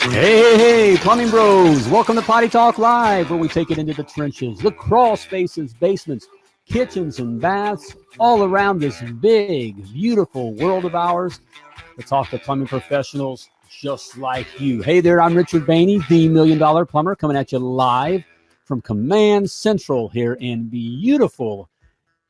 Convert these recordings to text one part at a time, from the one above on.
Hey, Plumbing Bros. Welcome to Potty Talk Live, where we take it into the trenches, the crawl spaces, basements, kitchens, and baths, all around this big, beautiful world of ours to talk to plumbing professionals just like you. Hey there, I'm Richard Behney, the $1 Million Plumber, coming at you live from Command Central here in beautiful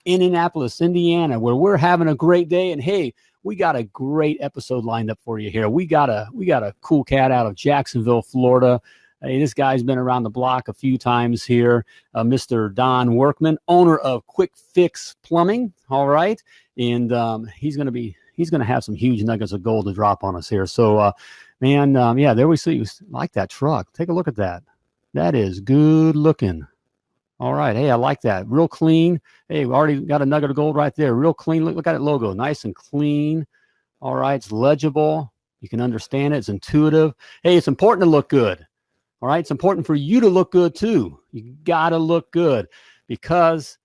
Indianapolis, Indiana, where we're having a great day. And hey, we got a great episode lined up for you here. We got a cool cat out of Jacksonville, Florida. Hey, this guy's been around the block a few times here. Mr. Don Workman, owner of Kwik-Fix Plumbing. All right, and he's gonna have some huge nuggets of gold to drop on us here. So, yeah, there we see. You like that truck? Take a look at that. That is good looking. All right. Hey, I like that. Real clean. Hey, we already got a nugget of gold right there. Real clean. Look at it logo. Nice and clean. All right. It's legible. You can understand it. It's intuitive. Hey, it's important to look good. All right. It's important for you to look good too. You got to look good, because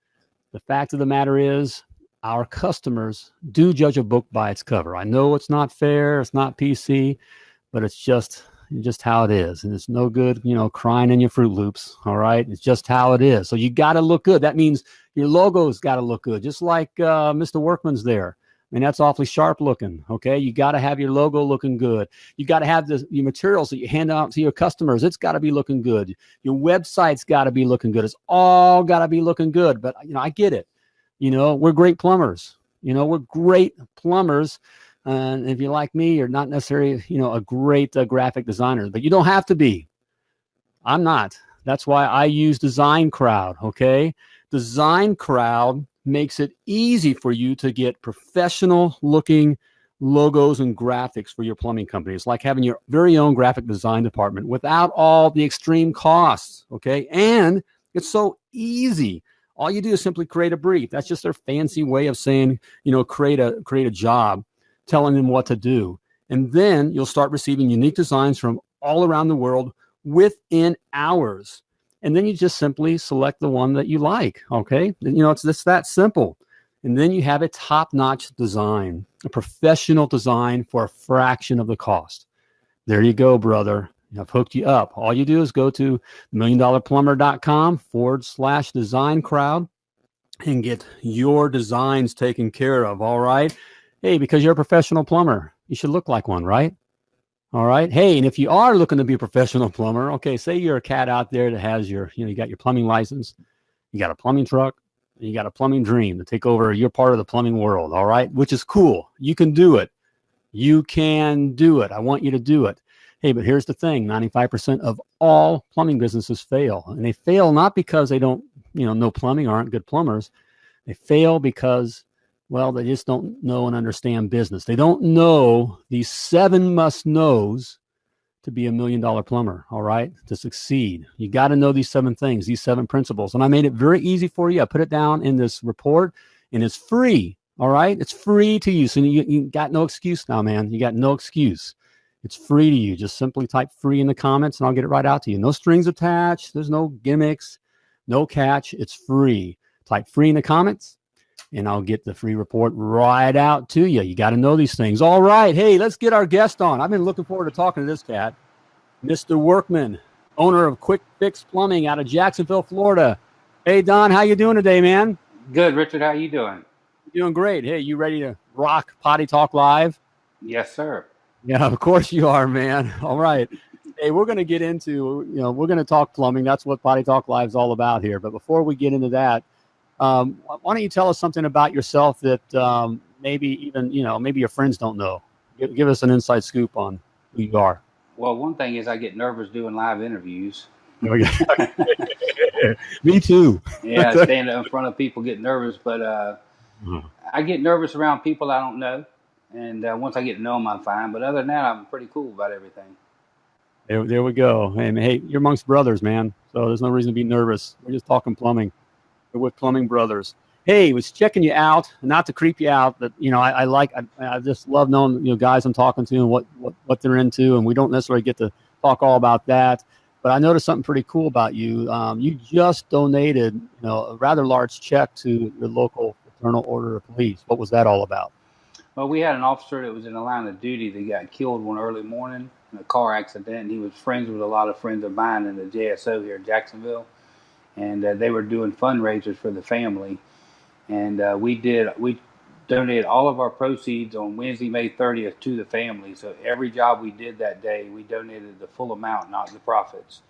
the fact of the matter is our customers do judge a book by its cover. I know it's not fair. It's not PC, but it's just how it is. And it's no good, crying in your Fruit Loops. All right. It's just how it is. So you got to look good. That means your logo's got to look good. Just like Mr. Workman's there. I mean, that's awfully sharp looking. Okay. You got to have your logo looking good. You got to have your materials that you hand out to your customers. It's got to be llooking good. Your website's got to be looking good. It's all got to be looking good. But, I get it. We're great plumbers. We're great plumbers. And if you're like me, you're not necessarily, a great graphic designer, but you don't have to be. I'm not. That's why I use Design Crowd. Okay. Design Crowd makes it easy for you to get professional looking logos and graphics for your plumbing company. It's like having your very own graphic design department without all the extreme costs. Okay. And it's so easy. All you do is simply create a brief. That's just their fancy way of saying, create a job, telling them what to do. And then you'll start receiving unique designs from all around the world within hours. And then you just simply select the one that you like. Okay. It's just that simple. And then you have a top-notch design, a professional design for a fraction of the cost. There you go, brother. I've hooked you up. All you do is go to $1milliondollarplumber.com/design crowd and get your designs taken care of. All right. Hey, because you're a professional plumber, you should look like one, right? All right. Hey, and if you are looking to be a professional plumber, okay, say you're a cat out there that has you got your plumbing license, you got a plumbing truck, and you got a plumbing dream to take over your part of the plumbing world. All right. Which is cool. You can do it. You can do it. I want you to do it. Hey, but here's the thing. 95% of all plumbing businesses fail. And they fail not because they don't, know plumbing, aren't good plumbers. They fail because, they just don't know and understand business. They don't know these 7 must-knows to be $1 million plumber, all right, to succeed. You got to know these 7 things, these 7 principles. And I made it very easy for you. I put it down in this report, and it's free, all right? It's free to you. So you got no excuse now, man. You got no excuse. It's free to you. Just simply type free in the comments, and I'll get it right out to you. No strings attached. There's no gimmicks, no catch. It's free. Type free in the comments, and I'll get the free report right out to you. You got to know these things. All right. Hey, let's get our guest on. I've been looking forward to talking to this cat, Mr. Workman, owner of Kwik-Fix Plumbing out of Jacksonville, Florida. Hey, Don, how you doing today, man? Good, Richard. How you doing? Doing great. Hey, you ready to rock Potty Talk Live? Yes, sir. Yeah, of course you are, man. All right. Hey, we're going to get into, we're going to talk plumbing. That's what Potty Talk Live is all about here. But before we get into that, why don't you tell us something about yourself that maybe even, maybe your friends don't know? Give us an inside scoop on who you are. Well, one thing is I get nervous doing live interviews. Me too. Yeah, stand up in front of people, get nervous. But I get nervous around people I don't know. And once I get to know them, I'm fine. But other than that, I'm pretty cool about everything. There we go. Hey, you're amongst brothers, man. So there's no reason to be nervous. We're just talking plumbing. We're with Plumbing Brothers. Hey, was checking you out, not to creep you out, but I just love knowing guys I'm talking to and what they're into, and we don't necessarily get to talk all about that. But I noticed something pretty cool about you. You just donated a rather large check to your local Fraternal Order of Police. What was that all about? Well, we had an officer that was in the line of duty that got killed one early morning in a car accident. And he was friends with a lot of friends of mine in the JSO here in Jacksonville, and they were doing fundraisers for the family. And we donated all of our proceeds on Wednesday, May 30th to the family. So every job we did that day, we donated the full amount, not the profits.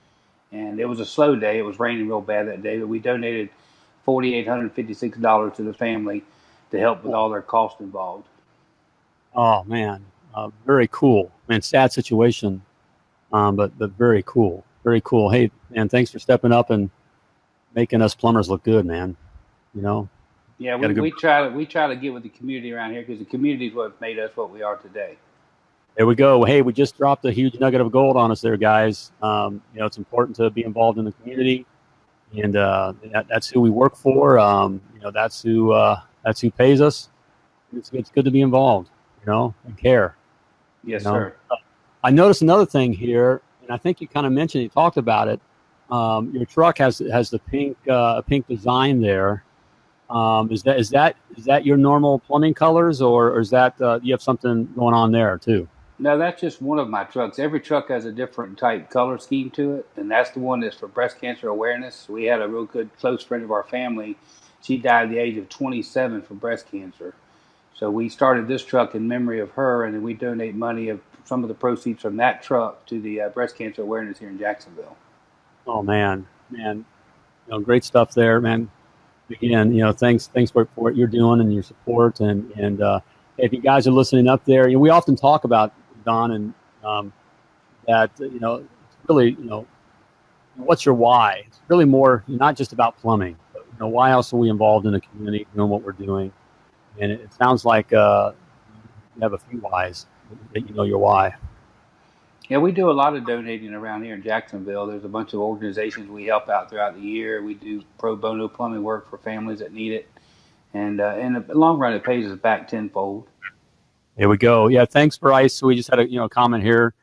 And it was a slow day. It was raining real bad that day, but we donated $4,856 to the family to help with all their costs involved. Oh, man. Very cool. Man, sad situation, but very cool. Very cool. Hey, man, thanks for stepping up and making us plumbers look good, man. You know? Yeah, we try to get with the community around here, because the community is what made us what we are today. There we go. Hey, we just dropped a huge nugget of gold on us there, guys. It's important to be involved in the community, and that's who we work for. That's who pays us. It's good to be involved, and care. Yes, sir. I noticed another thing here, and I think you kind of mentioned, you talked about it. Your truck has the pink design there. Is that your normal plumbing colors, or is that you have something going on there too? No, that's just one of my trucks. Every truck has a different type color scheme to it, and that's the one that's for breast cancer awareness. We had a real good close friend of our family. She died at the age of 27 from breast cancer. So we started this truck in memory of her, and then we donate money of some of the proceeds from that truck to the breast cancer awareness here in Jacksonville. Oh, man. Great stuff there, man. Again, thanks for what you're doing and your support. And if you guys are listening up there, we often talk about, Don, and that, it's really, what's your why? It's really more not just about plumbing, but, why else are we involved in the community, doing what we're doing? And it sounds like you have a few whys that you know your why. Yeah, we do a lot of donating around here in Jacksonville. There's a bunch of organizations we help out throughout the year. We do pro bono plumbing work for families that need it. And in the long run, it pays us back tenfold. There we go. Yeah, thanks, Bryce. We just had a comment here,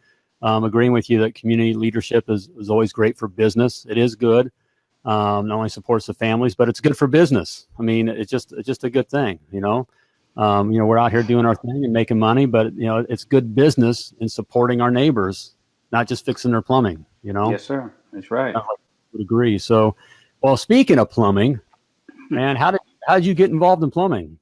agreeing with you that community leadership is always great for business. It is good. Not only supports the families, but it's good for business. I mean, it's just a good thing. We're out here doing our thing and making money, but it's good business in supporting our neighbors, not just fixing their plumbing. Yes, sir. That's right. I would agree. So, well, speaking of plumbing, man, how did you get involved in plumbing?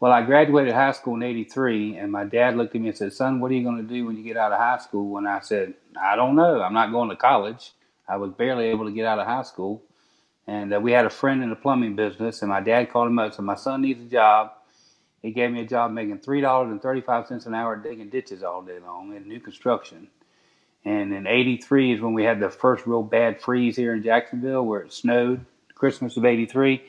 Well, I graduated high school in '83, and my dad looked at me and said, "Son, what are you going to do when you get out of high school?" And I said, "I don't know. I'm not going to college." I was barely able to get out of high school. And we had a friend in the plumbing business, and my dad called him up and said, "My son needs a job." He gave me a job making $3.35 an hour digging ditches all day long in new construction. And in '83 is when we had the first real bad freeze here in Jacksonville, where it snowed Christmas of '83.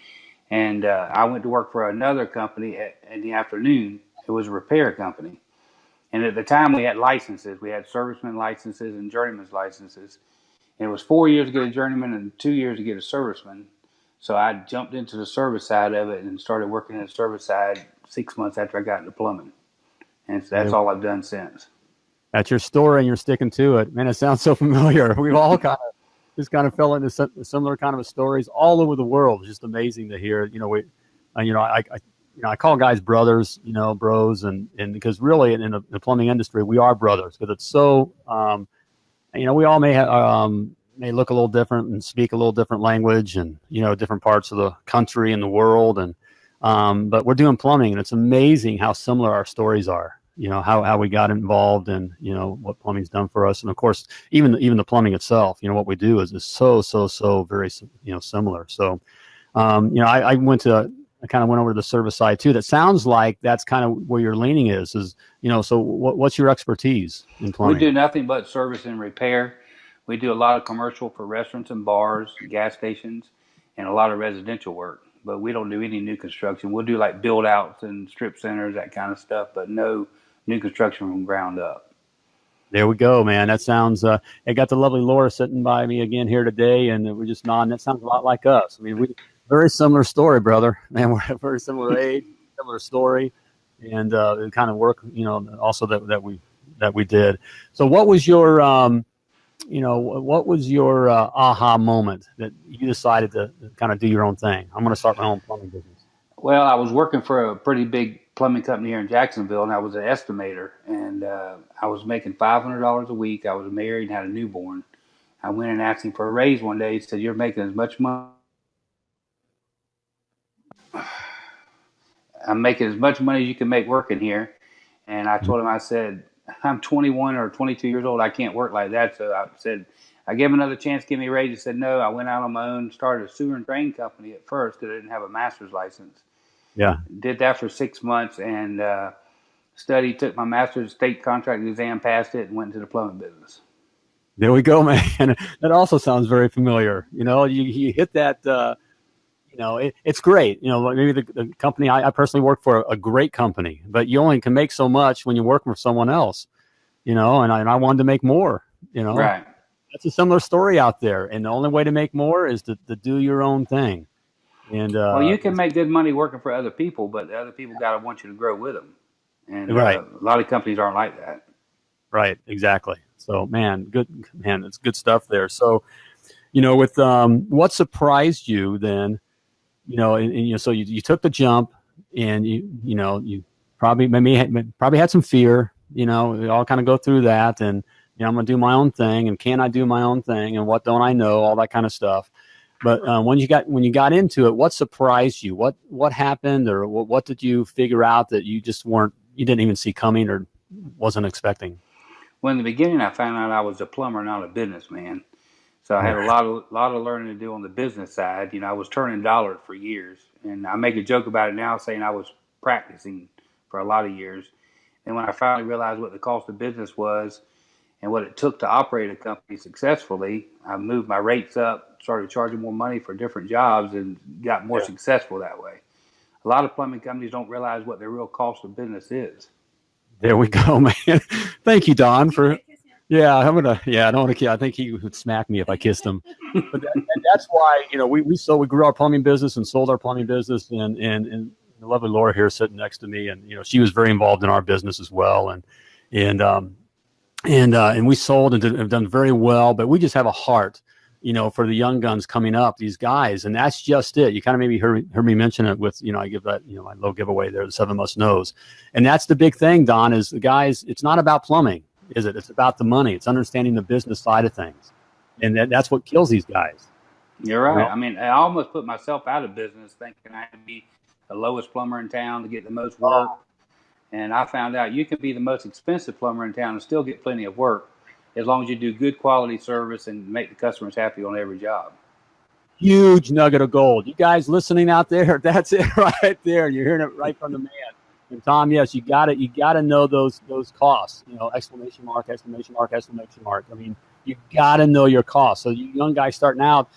And I went to work for another company in the afternoon. It was a repair company. And at the time, we had licenses. We had serviceman licenses and journeyman's licenses. And it was 4 years to get a journeyman and 2 years to get a serviceman. So I jumped into the service side of it and started working in the service side 6 months after I got into plumbing. And that's all I've done since. That's your story, and you're sticking to it. Man, it sounds so familiar. We've all kind of fell into similar kind of stories all over the world. It's just amazing to hear. I call guys brothers, bros, and because really in the plumbing industry we are brothers, because it's so. We all may look a little different and speak a little different language, and different parts of the country and the world, and but we're doing plumbing, and it's amazing how similar our stories are. How we got involved, and what plumbing's done for us, and of course even the plumbing itself. What we do is so very similar. So I kind of went over to the service side too. That sounds like that's kind of where your leaning is. So what's your expertise in plumbing? We do nothing but service and repair. We do a lot of commercial for restaurants and bars, gas stations, and a lot of residential work. But we don't do any new construction. We'll do like build outs and strip centers, that kind of stuff, but no new construction from ground up. There we go, man. That sounds, I got the lovely Laura sitting by me again here today, and we're just nodding. That sounds a lot like us. I mean, very similar story, brother. Man, we're a very similar age, similar story, and the kind of work, also that we did. So what was your, aha moment that you decided to kind of do your own thing? I'm going to start my own plumbing business. Well, I was working for a pretty big plumbing company here in Jacksonville, and I was an estimator, and I was making $500 a week. I was married and had a newborn. I went and asked him for a raise one day. He said, "You're making as much money. I'm making as much money as you can make working here." And I told him, I said, "I'm 21 or 22 years old. I can't work like that." So I said, I gave him another chance, give me a raise. He said, "No." I went out on my own, started a sewer and drain company at first because I didn't have a master's license. Yeah. Did that for 6 months and studied, took my master's state contract exam, passed it, and went into the plumbing business. There we go, man. That also sounds very familiar. You hit that. It's great. Maybe the company I personally work for, a great company, but you only can make so much when you work for someone else. And I wanted to make more. Right. That's a similar story out there, and the only way to make more is to do your own thing. And well, you can make good money working for other people, but the other people got to want you to grow with them. And right. A lot of companies aren't like that. Right. Exactly. So, it's good stuff there. So, with what surprised you then, so you took the jump, and you probably had some fear. We all kind of go through that, and I'm going to do my own thing, and can I do my own thing, and what don't I know, all that kind of stuff. But when you got into it, what surprised you? What happened, or what did you figure out that you didn't even see coming or wasn't expecting? Well, in the beginning, I found out I was a plumber, not a businessman. So I had a lot of learning to do on the business side. I was turning dollars for years, and I make a joke about it now, saying I was practicing for a lot of years. And when I finally realized what the cost of business was and what it took to operate a company successfully, I moved my rates up, started charging more money for different jobs, and got more successful that way. A lot of plumbing companies don't realize what their real cost of business is. There we go, man. Thank you, Don, for. Yeah, I don't want to kiss. I think he would smack me if I kissed him. But that's why we grew our plumbing business and sold our plumbing business, and the lovely Laura here sitting next to me, and she was very involved in our business as well, and we sold and have done very well. But we just have a heart, for the young guns coming up, these guys, and that's just it. You kind of maybe heard me mention it with, I give that, my little giveaway there, the 7 must knows. And that's the big thing, Don, is the guys, it's not about plumbing, is it? It's about the money. It's understanding the business side of things. And that's what kills these guys. You're right. I mean, I almost put myself out of business thinking I had to be the lowest plumber in town to get the most work. And I found out you can be the most expensive plumber in town and still get plenty of work, as long as you do good quality service and make the customers happy on every job. Huge nugget of gold. You guys listening out there, that's it right there. You're hearing it right from the man. And Tom, yes, you got to know those costs, exclamation mark. I mean, you got to know your costs. So you young guys starting out,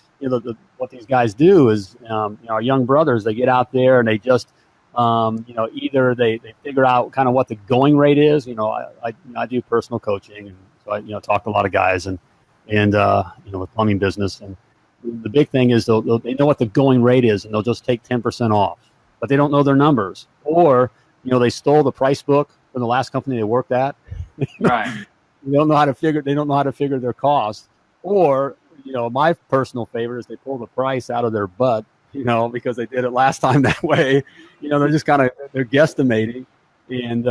what these guys do is, our young brothers, they get out there and they just, either they figure out kind of what the going rate is. I do personal coaching, and so I talk to a lot of guys and with plumbing business, and the big thing is they know what the going rate is, and they'll just take 10% off, but they don't know their numbers, or they stole the price book from the last company they worked at. Right. They don't know how to figure their costs, or my personal favorite is they pull the price out of their butt, because they did it last time that way. They're just they're guesstimating, and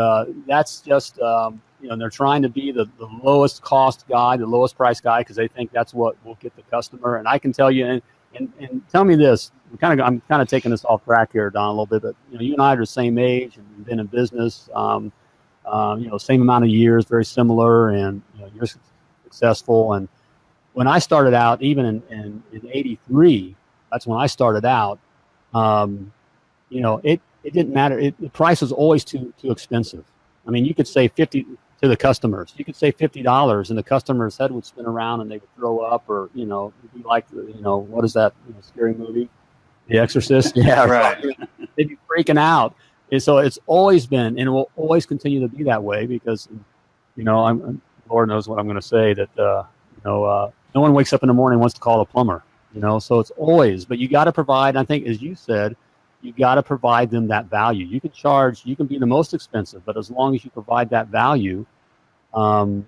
that's just they're trying to be the lowest cost guy, the lowest price guy, because they think that's what will get the customer. And I can tell you, and tell me this, I'm kind of taking this off track here, Don, a little bit, but you and I are the same age and been in business, same amount of years, very similar, and you're successful. And when I started out, even in '83, that's when I started out. It didn't matter. The price was always too expensive. I mean, you could say 50 to the customers. You could say $50, and the customer's head would spin around, and they would throw up, or it'd be like what is that scary movie, The Exorcist? Yeah, right. They'd be freaking out. And so it's always been, and it will always continue to be that way, because Lord knows what I'm going to say, that no one wakes up in the morning and wants to call a plumber. So it's always, but you got to provide, I think, as you said, you got to provide them that value. You can be the most expensive, but as long as you provide that value, then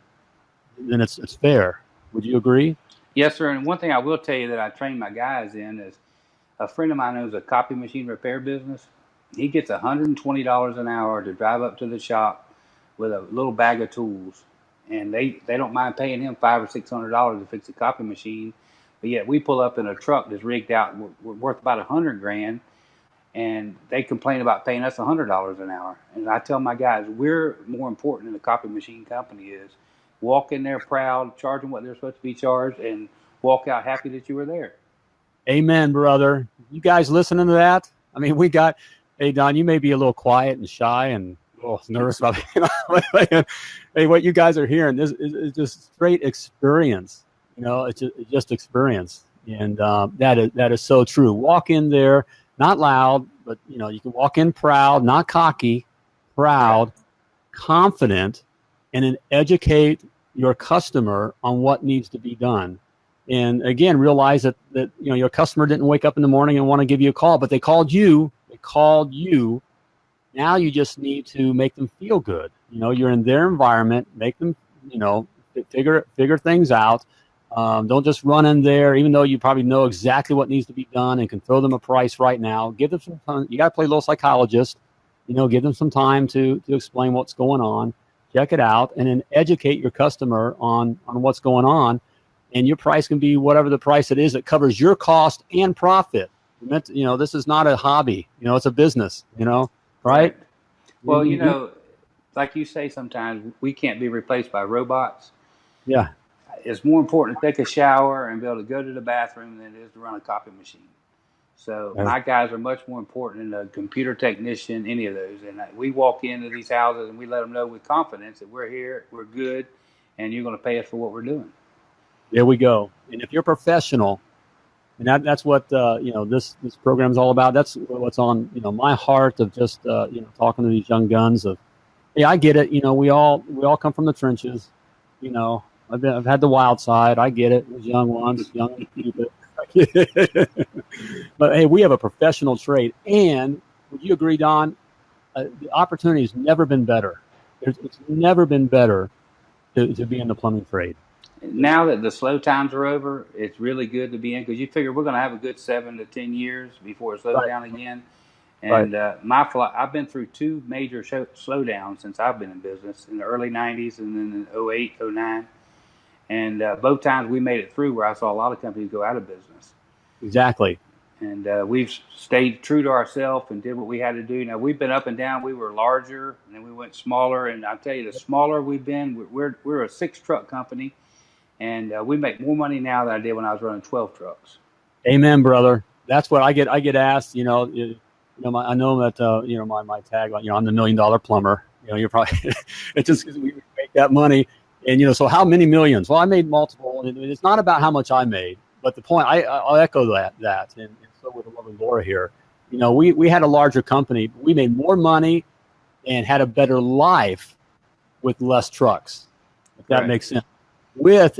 it's fair. Would you agree? Yes, sir. And one thing I will tell you that I train my guys in is, a friend of mine owns a copy machine repair business. He gets $120 an hour to drive up to the shop with a little bag of tools, and they don't mind paying him $500 or $600 to fix a copy machine. But yet we pull up in a truck that's rigged out, we're worth about 100 grand, and they complain about paying us $100 an hour. And I tell my guys, we're more important than the copy machine company is. Walk in there proud, charge them what they're supposed to be charged, and walk out happy that you were there. Amen, brother. You guys listening to that? I mean, we got, hey, Don, you may be a little quiet and shy and a little nervous about it. Hey, what you guys are hearing is just straight experience. It's just experience. And that is so true. Walk in there, not loud, but, you can walk in proud, not cocky, proud, confident, and then educate your customer on what needs to be done. And again, realize that your customer didn't wake up in the morning and want to give you a call, but they called you. Now you just need to make them feel good. You're in their environment. Make them, figure things out. Don't just run in there, even though you probably know exactly what needs to be done and can throw them a price right now. Give them some time. You got to play a little psychologist. Give them some time to explain what's going on. Check it out, and then educate your customer on what's going on. And your price can be whatever the price it is that covers your cost and profit. This is not a hobby. It's a business. Right? Well, like you say, sometimes we can't be replaced by robots. Yeah. It's more important to take a shower and be able to go to the bathroom than it is to run a copy machine. So my guys are much more important than a computer technician, any of those. And we walk into these houses and we let them know with confidence that we're here, we're good, and you're going to pay us for what we're doing. There we go. And if you're professional, and that's what this program is all about. That's what's on my heart of just talking to these young guns of, hey, I get it. We all come from the trenches. I've had the wild side. I get it. Those young ones, young and stupid. But hey, we have a professional trade, and would you agree, Don? The opportunity has never been better. It's never been better to be in the plumbing trade. Now that the slow times are over, it's really good to be in because you figure we're going to have a good 7 to 10 years before it slows down again. And I've been through 2 major slowdowns since I've been in business in the early 90s and then in 08, 09. And both times we made it through where I saw a lot of companies go out of business. Exactly. And we've stayed true to ourselves and did what we had to do. Now, we've been up and down. We were larger, and then we went smaller. And I'll tell you, the smaller we've been, we're a 6-truck company. And we make more money now than I did when I was running 12 trucks. Amen, brother. That's what I get. I get asked. I know that my tagline. I'm the $1 million plumber. You're probably it's just because we make that money. And so how many millions? Well, I made multiple. And it's not about how much I made, but the point. I'll echo that. And so with the lovely Laura here, we had a larger company. But we made more money and had a better life with less trucks. If that makes sense.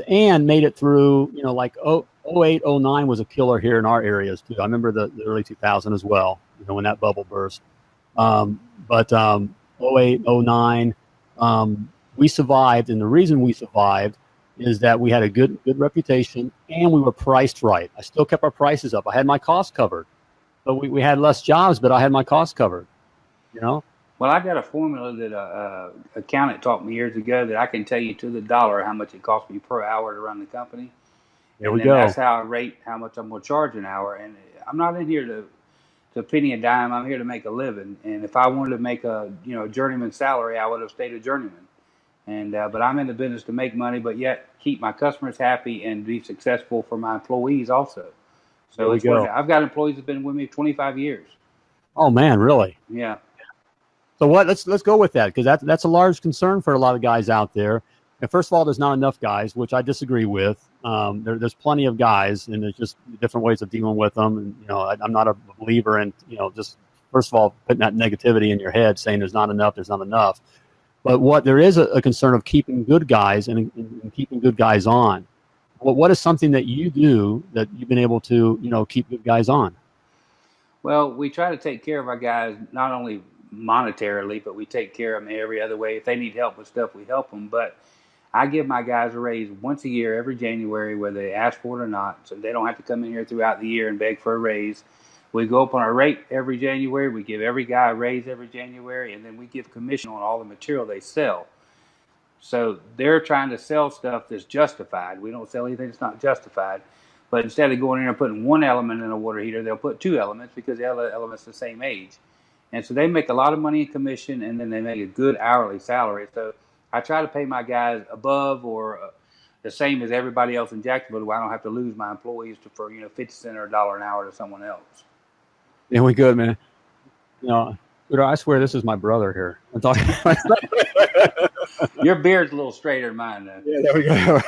And made it through, like 08, 09 was a killer here in our areas too. I remember the early 2000 as well, when that bubble burst. But 08, 09, we survived. And the reason we survived is that we had a good reputation and we were priced right. I still kept our prices up. I had my costs covered. So we had less jobs, but I had my costs covered, Well, I got a formula that an accountant taught me years ago that I can tell you to the dollar how much it costs me per hour to run the company. There we go. That's how I rate how much I'm going to charge an hour. And I'm not in here to penny a dime. I'm here to make a living. And if I wanted to make a journeyman salary, I would have stayed a journeyman. And but I'm in the business to make money, but yet keep my customers happy and be successful for my employees also. So I've got employees that've been with me 25 years. Oh man, really? Yeah. So let's go with that because that's a large concern for a lot of guys out there. And first of all, there's not enough guys, which I disagree with. There's plenty of guys, and there's just different ways of dealing with them. And I'm not a believer in just first of all putting that negativity in your head, saying there's not enough. But there is a concern of keeping good guys and keeping good guys on. What is something that you do that you've been able to keep good guys on? Well, we try to take care of our guys not only monetarily, but we take care of them every other way. If they need help with stuff, we help them. But I give my guys a raise once a year, every January, whether they ask for it or not, so they don't have to come in here throughout the year and beg for a raise. We go up on our rate every January. We give every guy a raise every January, and then we give commission on all the material they sell. So they're trying to sell stuff that's justified. We don't sell anything that's not justified. But instead of going in and putting one element in a water heater, they'll put two elements because the other element's the same age. And so they make a lot of money in commission, and then they make a good hourly salary. So I try to pay my guys above or the same as everybody else in Jacksonville, where I don't have to lose my employees for 50 cents or $1 an hour to someone else. Yeah, we good, man. I swear this is my brother here. I'm talking. Your beard's a little straighter than mine, though. Yeah, there we go.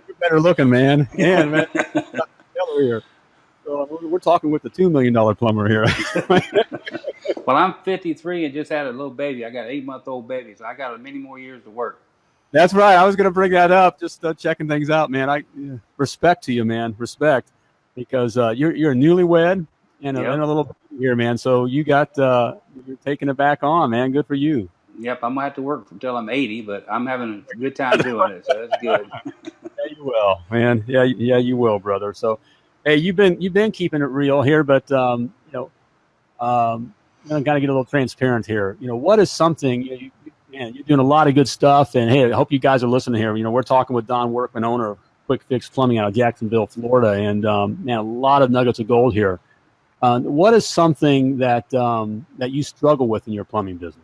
You're better looking, man. Yeah, man. Here. So we're talking with the $2 million plumber here. Well, I'm 53 and just had a little baby. I got an 8-month-old baby, so I got many more years to work. That's right. I was going to bring that up, just checking things out, man. Respect to you, man. Respect, because you're a newlywed and a little baby here, man. So you got you're taking it back on, man. Good for you. Yep, I'm gonna have to work until I'm 80, but I'm having a good time doing it, so that's good. Yeah, you will, man. Yeah, you will, brother. So, hey, you've been keeping it real here, but I'm gotta get a little transparent here. What is something you're doing a lot of good stuff, and hey, I hope you guys are listening here. We're talking with Don Workman, owner of Kwik-Fix Plumbing out of Jacksonville, Florida, and man, a lot of nuggets of gold here. What is something that you struggle with in your plumbing business?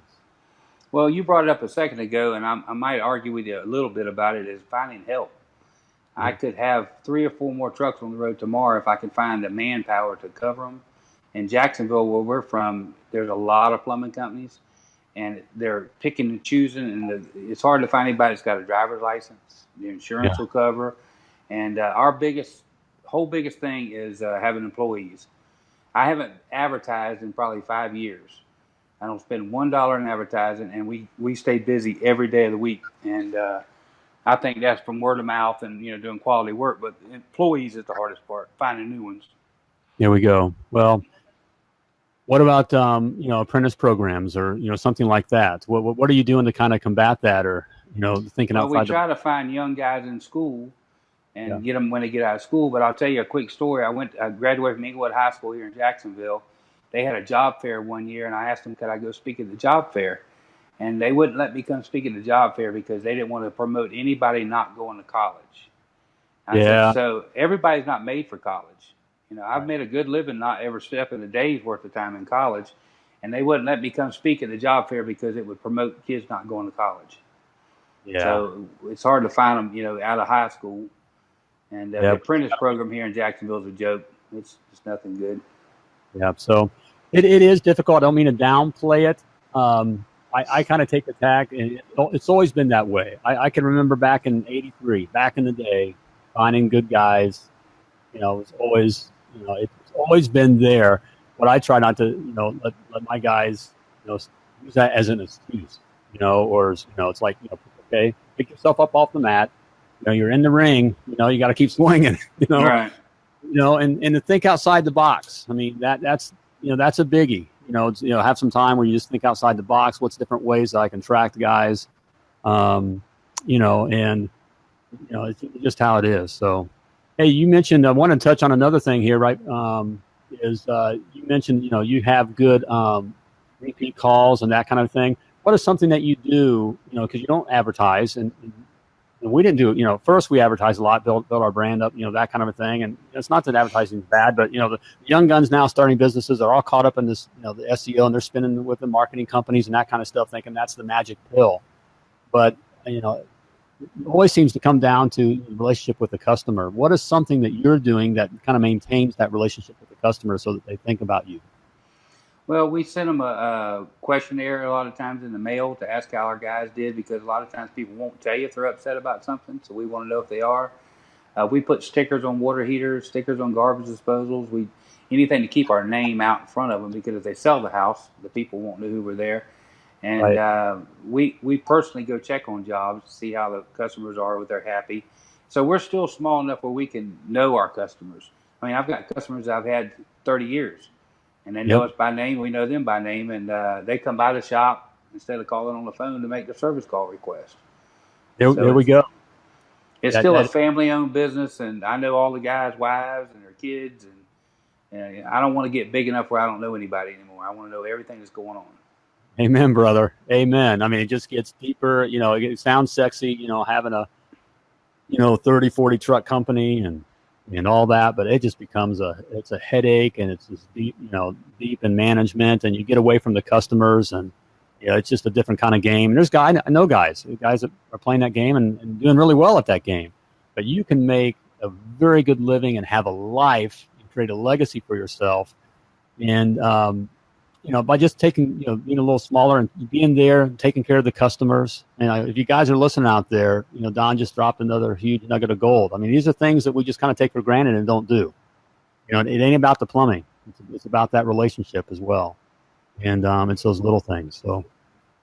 Well, you brought it up a second ago, and I might argue with you a little bit about it, is finding help. I could have 3 or 4 more trucks on the road tomorrow if I could find the manpower to cover them. In Jacksonville, where we're from, there's a lot of plumbing companies, and they're picking and choosing, and it's hard to find anybody that's got a driver's license. The insurance will cover, and our biggest thing is having employees. I haven't advertised in probably 5 years. I don't spend $1 in advertising, and we stay busy every day of the week. And I think that's from word of mouth and doing quality work. But employees is the hardest part, finding new ones. There we go. Well, what about apprentice programs or something like that? What are you doing to kind of combat that, or thinking outside? Well, we try to find young guys in school and get them when they get out of school. But I'll tell you a quick story. I graduated from Inglewood High School here in Jacksonville. They had a job fair one year, and I asked them, could I go speak at the job fair? And they wouldn't let me come speak at the job fair because they didn't want to promote anybody not going to college. I said, so everybody's not made for college. I've made a good living not ever stepping a day's worth of time in college, and they wouldn't let me come speak at the job fair because it would promote kids not going to college. Yeah. So it's hard to find them, out of high school. And the apprentice program here in Jacksonville is a joke. It's nothing good. Yeah, so it is difficult. I don't mean to downplay it. I kind of take the tack, and it's always been that way. I can remember back in '83, back in the day, finding good guys. It's always been there. But I try not to, let my guys, use that as an excuse, or it's like, okay, pick yourself up off the mat. You're in the ring. You got to keep swinging. Right. And to think outside the box. I mean, that's a biggie. Have some time where you just think outside the box. What's different ways that I can track guys? And it's just how it is. So, hey, you mentioned I want to touch on another thing here, right? You mentioned you have good repeat calls and that kind of thing. What is something that you do? Because you don't advertise and we didn't do, first we advertised a lot, build our brand up, that kind of a thing. And it's not that advertising is bad, but, the young guns now starting businesses are all caught up in this, the SEO, and they're spinning with the marketing companies and that kind of stuff, thinking that's the magic pill. But, it always seems to come down to the relationship with the customer. What is something that you're doing that kind of maintains that relationship with the customer so that they think about you? Well, we send them a questionnaire a lot of times in the mail to ask how our guys did, because a lot of times people won't tell you if they're upset about something, so we want to know if they are. We put stickers on water heaters, stickers on garbage disposals, anything to keep our name out in front of them, because if they sell the house, the people won't know who were there. And we personally go check on jobs to see how the customers are, if they're happy. So we're still small enough where we can know our customers. I mean, I've got customers I've had 30 years. And they know us by name. We know them by name. And they come by the shop instead of calling on the phone to make the service call request. There we go. It's still a family-owned business. And I know all the guys' wives and their kids. I don't want to get big enough where I don't know anybody anymore. I want to know everything that's going on. Amen, brother. Amen. I mean, it just gets deeper. It sounds sexy, having a, 30, 40 truck company and all that, but it just becomes it's a headache, and it's just deep, deep in management, and you get away from the customers, and it's just a different kind of game. And there's I know guys that are playing that game and doing really well at that game, but you can make a very good living and have a life and create a legacy for yourself. And, by just taking, being a little smaller and being there and taking care of the customers. And if you guys are listening out there, Don just dropped another huge nugget of gold. I mean, these are things that we just kind of take for granted and don't do. It ain't about the plumbing. It's about that relationship as well. And it's those little things. So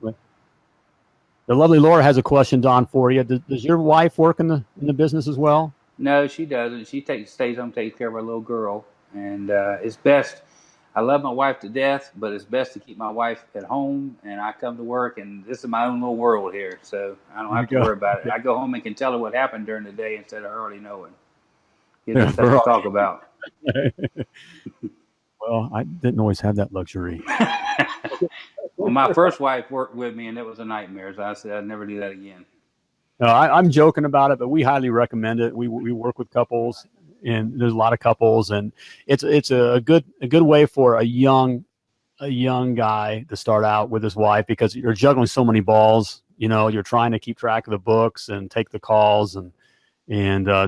the lovely Laura has a question, Don, for you. Does your wife work in the business as well? No, she doesn't. She stays home, takes care of our little girl. And it's best. I love my wife to death, but it's best to keep my wife at home, and I come to work, and this is my own little world here, so I don't have to worry about it. I go home and can tell her what happened during the day instead of her already knowing. There's stuff to talk about. Well, I didn't always have that luxury. Well, my first wife worked with me, and it was a nightmare, so I said I'd never do that again. No, I'm joking about it, but we highly recommend it. We work with couples, and there's a lot of couples, and it's a good way for a young guy to start out with his wife, because you're juggling so many balls. You're trying to keep track of the books and take the calls and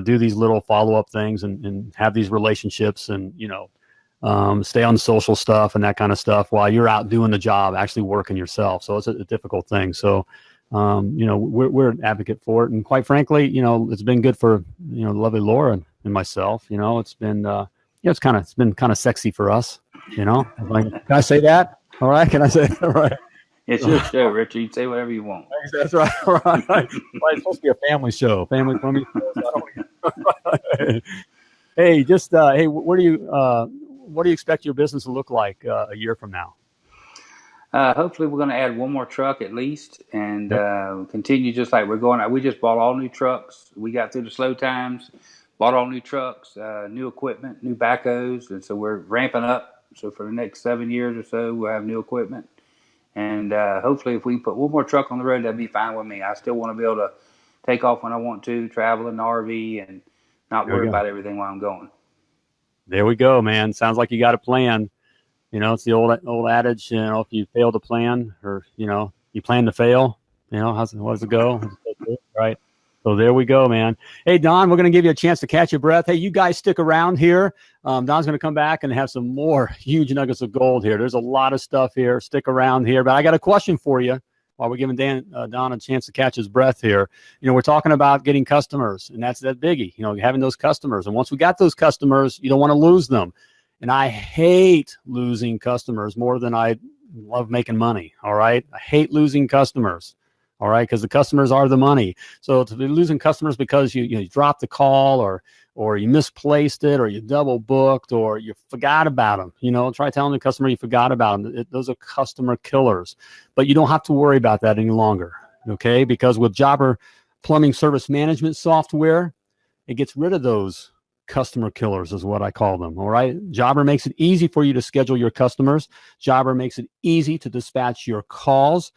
do these little follow-up things and have these relationships and stay on social stuff and that kind of stuff while you're out doing the job, actually working yourself. So it's a difficult thing. So we're an advocate for it, and quite frankly, it's been good for lovely Laura and myself. It's been it's been kind of sexy for us. Like, can I say that? All right, can I say that? All right? It's your show, Richard. You can say whatever you want. That's right. All right. Well, it's supposed to be a family show, family plumbing show. Hey, what do you expect your business to look like a year from now? Hopefully we're going to add one more truck at least, and continue just like we're going. We just bought all new trucks. We got through the slow times, bought all new trucks, new equipment, new backhoes, and so we're ramping up. So for the next 7 years or so, we'll have new equipment. And hopefully if we put one more truck on the road, that'd be fine with me. I still want to be able to take off when I want to, travel in the RV, and not worry about everything while I'm going. There we go, man. Sounds like you got a plan. It's the old adage, if you fail to plan, or, you plan to fail, how does it go? Right. So there we go, man. Hey, Don, we're going to give you a chance to catch your breath. Hey, you guys stick around here. Don's going to come back and have some more huge nuggets of gold here. There's a lot of stuff here. Stick around here. But I got a question for you while we're giving Don a chance to catch his breath here. We're talking about getting customers, and that's that biggie, having those customers. And once we got those customers, you don't want to lose them. And I hate losing customers more than I love making money. All right. I hate losing customers. All right. Because the customers are the money. So to be losing customers because you dropped the call, or you misplaced it, or you double booked, or you forgot about them, try telling the customer you forgot about them. Those are customer killers. But you don't have to worry about that any longer. Okay. Because with Jobber Plumbing Service Management software, it gets rid of those customer killers, is what I call them. All right. Jobber makes it easy for you to schedule your customers. Jobber makes it easy to dispatch your calls.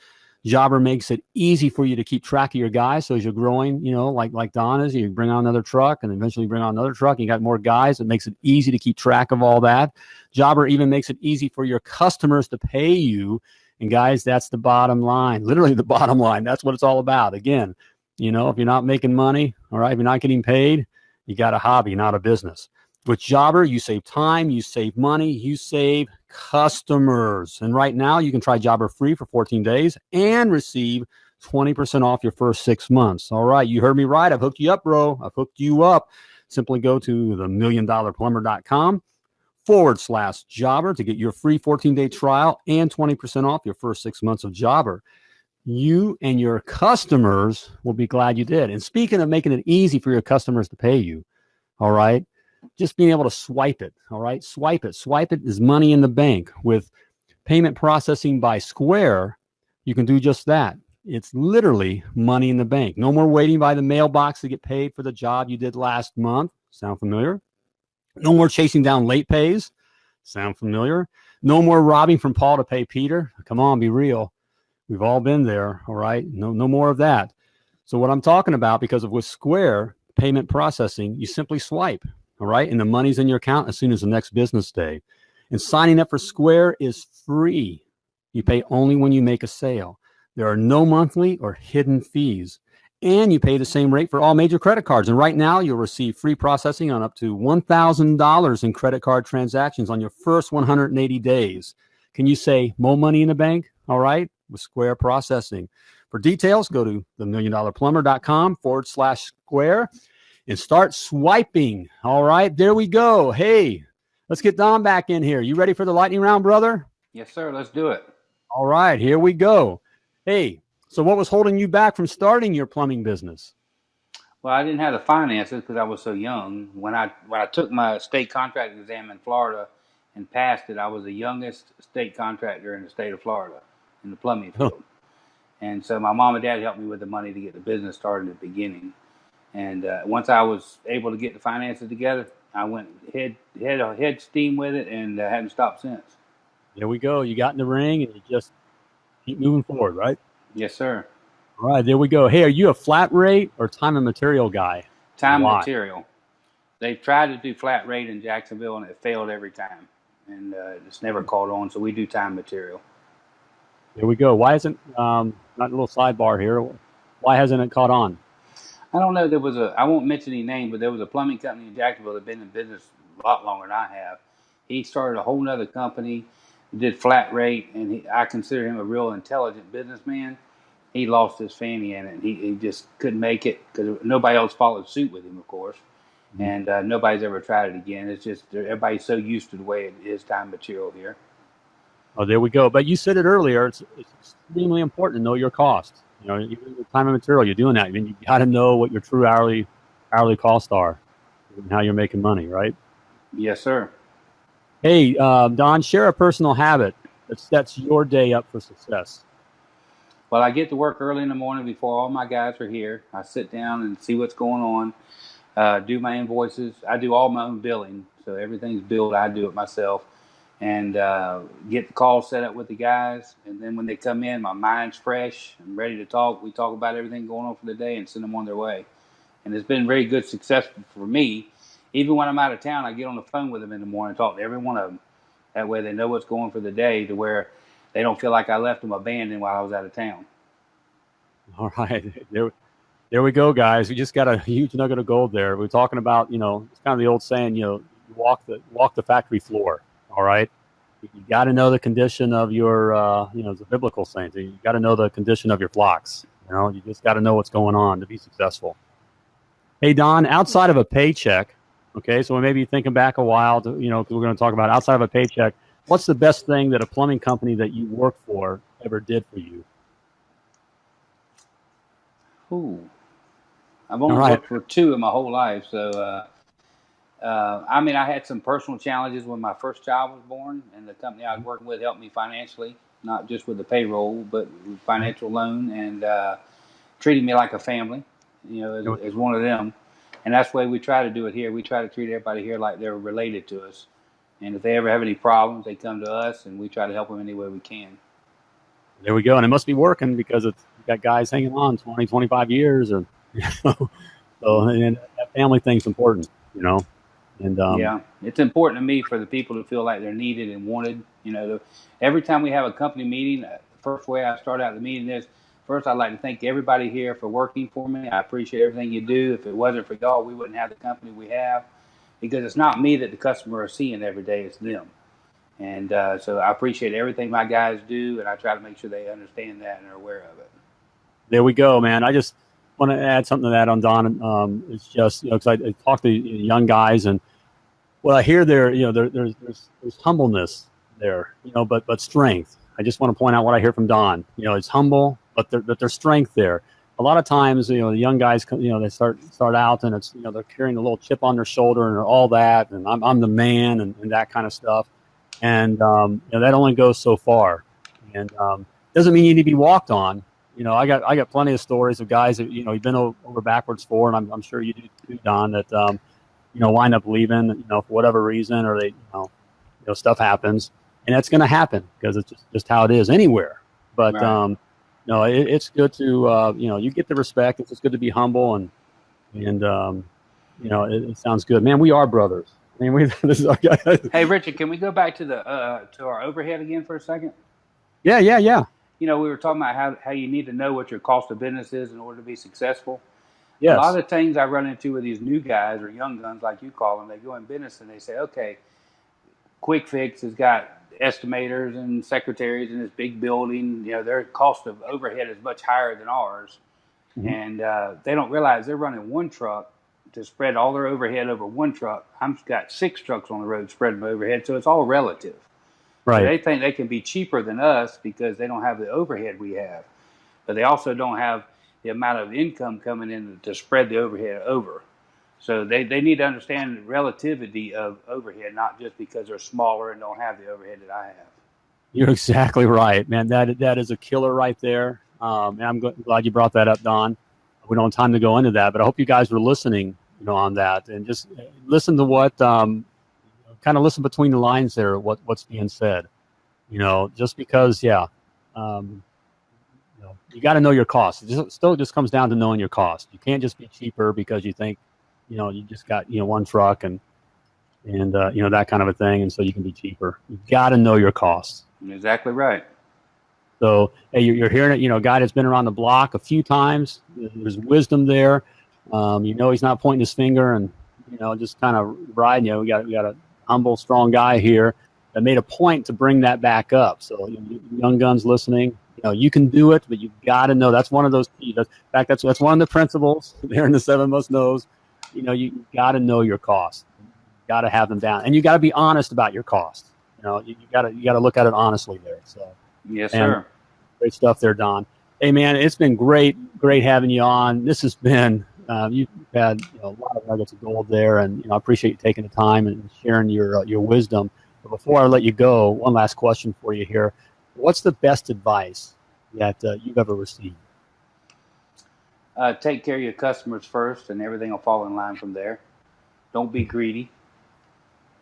Jobber makes it easy for you to keep track of your guys. So as you're growing, like Don is, you bring on another truck, and eventually bring on another truck. You got more guys. It makes it easy to keep track of all that. Jobber even makes it easy for your customers to pay you. And guys, that's the bottom line, literally the bottom line. That's what it's all about. Again, if you're not making money, all right, if you're not getting paid, you got a hobby, not a business. With Jobber, you save time, you save money, you save customers. And right now, you can try Jobber free for 14 days and receive 20% off your first 6 months. All right, you heard me right. I've hooked you up, bro. I've hooked you up. Simply go to themilliondollarplumber.com/Jobber to get your free 14-day trial and 20% off your first 6 months of Jobber. You and your customers will be glad you did. And speaking of making it easy for your customers to pay you, all right, just being able to swipe it, all right, swipe it. Swipe it is money in the bank. With payment processing by Square, you can do just that. It's literally money in the bank. No more waiting by the mailbox to get paid for the job you did last month. Sound familiar? No more chasing down late pays. Sound familiar? No more robbing from Paul to pay Peter. Come on, be real. We've all been there, all right? No more of that. So what I'm talking about, because of with Square payment processing, you simply swipe, all right? And the money's in your account as soon as the next business day. And signing up for Square is free. You pay only when you make a sale. There are no monthly or hidden fees. And you pay the same rate for all major credit cards. And right now, you'll receive free processing on up to $1,000 in credit card transactions on your first 180 days. Can you say more money in the bank? All right, with Square Processing. For details, go to themilliondollarplumber.com/Square and start swiping. All right, there we go. Hey, let's get Don back in here. You ready for the lightning round, brother? Yes, sir. Let's do it. All right, here we go. Hey, so what was holding you back from starting your plumbing business? Well, I didn't have the finances because I was so young. When I took my state contract exam in Florida and passed it, I was the youngest state contractor in the state of Florida in the plumbing field. And so my mom and dad helped me with the money to get the business started at the beginning. And once I was able to get the finances together, I went head steam with it and haven't stopped since. There we go. You got in the ring and you just keep moving forward, right? Yes, sir. All right, there we go. Hey, are you a flat rate or time and material guy? Time and material. They've tried to do flat rate in Jacksonville, and it failed every time. And it's never caught on, so we do time material. There we go. Why isn't, not a little sidebar here, why hasn't it caught on? I don't know. I won't mention any name, but there was a plumbing company in Jacksonville that had been in business a lot longer than I have. He started a whole nother company, did flat rate, and I consider him a real intelligent businessman. He lost his fanny in it. He just couldn't make it because nobody else followed suit with him, of course. Mm-hmm. And nobody's ever tried it again. It's just everybody's so used to the way it is time material here. Oh, there we go. But you said it earlier. It's extremely important to know your cost. You know, even with time and material, you're doing that. I mean, you got to know what your true hourly costs are and how you're making money, right? Yes, sir. Hey, Don, share a personal habit that sets your day up for success. Well, I get to work early in the morning before all my guys are here. I sit down and see what's going on, do my invoices. I do all my own billing, so everything's billed. I do it myself. And get the call set up with the guys. And then when they come in, my mind's fresh. I'm ready to talk. We talk about everything going on for the day and send them on their way. And it's been very good success for me. Even when I'm out of town, I get on the phone with them in the morning and talk to every one of them. That way they know what's going for the day to where they don't feel like I left them abandoned while I was out of town. All right. There we go, guys. We just got a huge nugget of gold there. We're talking about, it's kind of the old saying, you walk the factory floor. All right. You got to know the condition of your, the biblical saying. So you got to know the condition of your flocks. You just got to know what's going on to be successful. Hey, Don, outside of a paycheck, okay, so maybe thinking back a while, to, because we're going to talk about outside of a paycheck, what's the best thing that a plumbing company that you work for ever did for you? Ooh, I've only worked for two in my whole life, so I had some personal challenges when my first child was born, and the company I was working with helped me financially, not just with the payroll, but with financial loan, and treating me like a family, as one of them. And that's the way we try to do it here. We try to treat everybody here like they're related to us. And if they ever have any problems, they come to us, and we try to help them any way we can. There we go. And it must be working because you've got guys hanging on 20, 25 years. And that family thing's important, And yeah, it's important to me for the people to feel like they're needed and wanted. Every time we have a company meeting, the first way I start out the meeting is, first, I'd like to thank everybody here for working for me. I appreciate everything you do. If it wasn't for y'all, we wouldn't have the company we have, because it's not me that the customer is seeing every day, it's them. And so I appreciate everything my guys do, and I try to make sure they understand that and are aware of it. There we go, man. I just want to add something to that on Don. It's just, because I talk to young guys, and what I hear there, there's humbleness there, but strength. I just want to point out what I hear from Don. It's humble, but there's strength there. A lot of times, the young guys, they start out, and it's, they're carrying a little chip on their shoulder and all that, and I'm the man and that kind of stuff. And, that only goes so far, and doesn't mean you need to be walked on. I got plenty of stories of guys that, you've been over backwards for, and I'm sure you do too, Don, that, wind up leaving, for whatever reason, or they stuff happens, and that's going to happen because it's just how it is anywhere. But Right. no, it's good to you get the respect. It's just good to be humble and it sounds good, man. We are brothers. I mean, this is our guy. Hey, Richard, can we go back to to our overhead again for a second? Yeah. We were talking about how you need to know what your cost of business is in order to be successful. A Yes. lot of things I run into with these new guys or young guns, like you call them, they go in business and they say, okay, Kwik-Fix has got estimators and secretaries in this big building. Their cost of overhead is much higher than ours. Mm-hmm. And they don't realize they're running one truck to spread all their overhead over one truck. I've got 6 trucks on the road spreading my overhead, so it's all relative. Right. So they think they can be cheaper than us because they don't have the overhead we have. But they also don't have the amount of income coming in to spread the overhead over. So they need to understand the relativity of overhead, not just because they're smaller and don't have the overhead that I have. You're exactly right, man. That is a killer right there. And I'm glad you brought that up, Don. We don't have time to go into that, but I hope you guys were listening, on that, and just listen to what, kind of listen between the lines there, what's being said. Just because, you got to know your costs. It still just comes down to knowing your cost. You can't just be cheaper because you think, you just got, one truck and that kind of a thing, and so you can be cheaper. You got to know your costs. Exactly right. So, hey, you're hearing it, a guy that's been around the block a few times. There's wisdom there. He's not pointing his finger and, just kind of riding. We got a humble, strong guy here that made a point to bring that back up. So, young guns listening, you can do it, but you've got to know. That's one of those keys. In fact, that's one of the principles there in the 7 Must Knows. You got to know your costs. You got to have them down, and you got to be honest about your costs. You got to look at it honestly there. So. Yes, sir. Great stuff there, Don. Hey, man, it's been great having you on. This has been, you've had a lot of nuggets of gold there, and I appreciate you taking the time and sharing your wisdom. But before I let you go, one last question for you here. What's the best advice that you've ever received? Take care of your customers first, and everything will fall in line from there. Don't be greedy.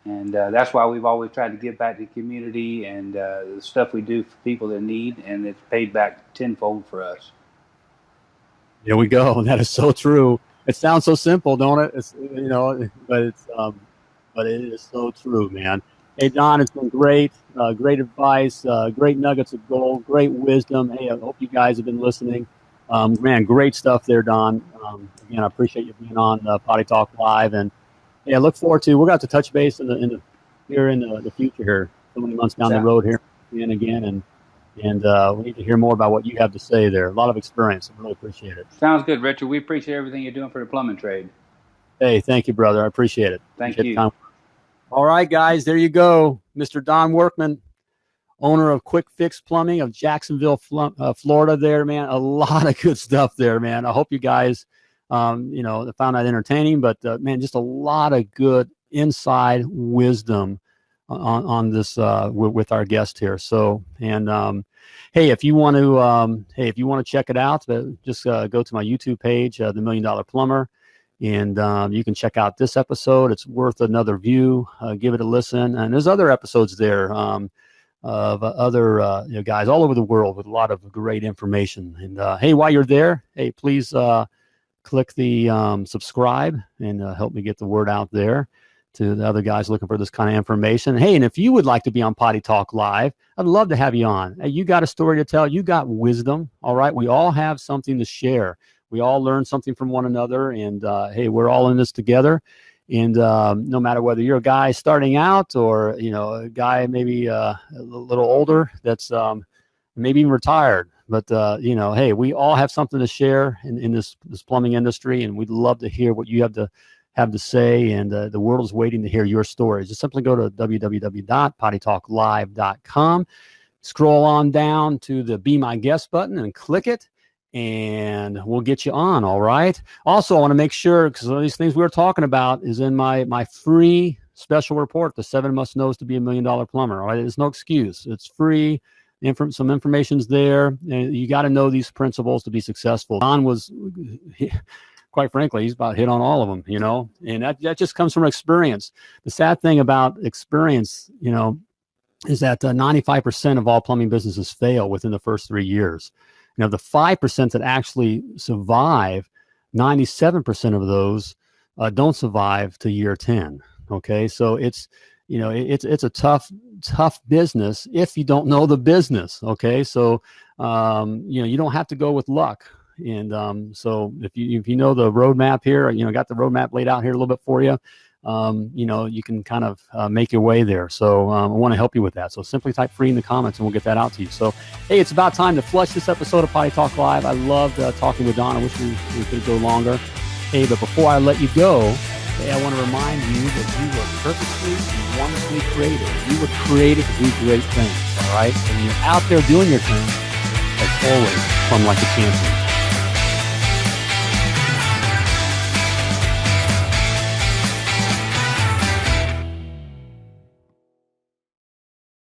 And that's why we've always tried to give back to the community and the stuff we do for people that need, and it's paid back tenfold for us. There we go. That is so true. It sounds so simple, don't it? It's, but it is so true, man. Hey, Don, it's been great. Great advice, great nuggets of gold, great wisdom. Hey, I hope you guys have been listening. Man, great stuff there, Don. Again, I appreciate you being on Potty Talk Live, and yeah, look forward to. We're going to have to touch base in the future here, so many months down the road here, again, and we need to hear more about what you have to say there. A lot of experience. I really appreciate it. Sounds good, Richard. We appreciate everything you're doing for the plumbing trade. Hey, thank you, brother. I appreciate it. Thank you. All right, guys, there you go, Mr. Don Workman, owner of Kwik-Fix Plumbing of Jacksonville, Florida. There, man, a lot of good stuff there, man. I hope you guys. Found that entertaining, but man, just a lot of good inside wisdom on this with our guest here. So, and hey, if you want to check it out, just go to my YouTube page, The $1 Million Plumber, and you can check out this episode. It's worth another view. Give it a listen, and there's other episodes there of other guys all over the world with a lot of great information. And hey, while you're there, hey, please. Click the subscribe and help me get the word out there to the other guys looking for this kind of information. Hey, and if you would like to be on Potty Talk Live, I'd love to have you on. Hey, you got a story to tell. You got wisdom. All right. We all have something to share. We all learn something from one another. And hey, we're all in this together. And no matter whether you're a guy starting out or, a guy maybe a little older that's maybe even retired. But, hey, we all have something to share in this plumbing industry, and we'd love to hear what you have to say, and the world is waiting to hear your stories. Just simply go to www.pottytalklive.com, scroll on down to the Be My Guest button and click it, and we'll get you on, all right? Also, I want to make sure, because one of these things we were talking about is in my free special report, the 7 Must Knows to Be $1 Million Plumber, all right? There's no excuse. It's free. Some information's there. You got to know these principles to be successful. Don was, quite frankly, he's about hit on all of them, you know, and that just comes from experience. The sad thing about experience, you know, is that 95% of all plumbing businesses fail within the first 3 years. Now, the 5% that actually survive, 97% of those don't survive to year 10. Okay, so it's, you know, it's a tough business if you don't know the business. Okay, so you know, you don't have to go with luck. And so if you know the roadmap here, you know, got the roadmap laid out here a little bit for you. You know, you can kind of make your way there. So I want to help you with that. So simply type free in the comments and we'll get that out to you. So, hey, it's about time to flush this episode of Potty Talk Live. I loved talking with Don. I wish we could go longer. Hey, but before I let you go, hey, I want to remind you that you were purposely and wonderfully created. You were created to do great things, all right? And you're out there doing your thing, as always, plumb like a champion.